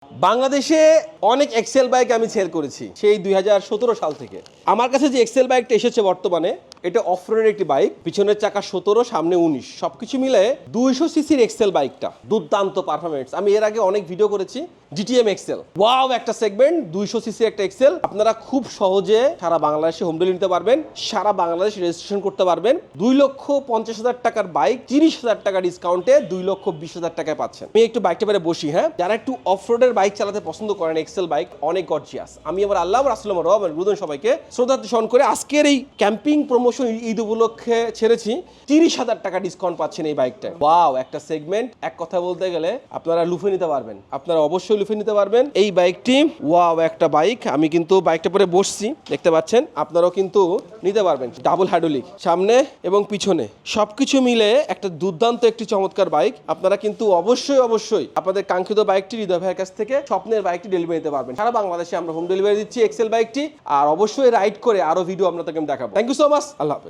বাংলাদেশে অনেক Excel bike আমি সেল করেছি সেই 2017 সাল থেকে। আমার কাছে যে এক্সেল বাইকটা এসেছে বর্তমানে, এটা অফ রোডের একটি বাইক, পিছনের চাকা 17, সামনে 19, সবকিছু মিলে 200 সিসির এক্সেল বাইকটা দুর্দান্ত পারফরমেন্স। আমি এর আগে অনেক ভিডিও করেছি। জিটিএম এক্সেল, ওয়াও একটা সেগমেন্ট, 200 সিসির একটা এক্সেল। আপনারা খুব সহজে সারা বাংলাদেশে হোম ডেলিভারি নিতে পারবেন, সারা বাংলাদেশ রেজিস্ট্রেশন করতে পারবেন। 2,50,000 টাকার বাইক 30,000 টাকা ডিসকাউন্টে 2,20,000 টাকায় পাচ্ছেন। আমি একটু বাইকটা পরে বসি। হ্যাঁ, যারা একটু অফ রোডের বাইক চালাতে পছন্দ করেন, এক্সেল বাইক অনেক গর্জিয়াস। আমি আমার আল্লাহ রাসূল রহমান সবাইকে শ্রদ্ধা স্মরণ করে আজকের এই ক্যাম্পিং প্রমোশন ঈদ উপলক্ষে ছেড়েছি। 30,000 টাকা ডিসকাউন্ট পাচ্ছেন এই বাইকটা। ওয়াও একটা সেগমেন্ট, এক কথা বলতে গেলে আপনারা লুফে নিতে পারবেন, আপনারা অবশ্যই লুফে নিতে পারবেন এই বাইকটি। ওয়াও একটা বাইক। আমি কিন্তু বাইকটা পরে বসছি, দেখতে পাচ্ছেন, আপনারাও কিন্তু নিতে পারবেন। ডাবল হাইড্রোলিক সামনে এবং পিছনে সবকিছু মিলে একটা দুর্দান্ত একটি চমৎকার বাইক। আপনারা কিন্তু অবশ্যই আপনাদের কাঙ্ক্ষিত বাইকটি হৃদয় ভাইয়ের কাছ থেকে স্বপ্নের বাইকটি ডেলিভারি নিতে পারবেন। সারা বাংলাদেশে আমরা হোম ডেলিভারি দিচ্ছি এক্সেল বাইকটি। আর অবশ্যই রাইড করে আরো ভিডিও আপনাদেরকে দেখাবো। Thank you so much. আল্লাহ হাফেজ।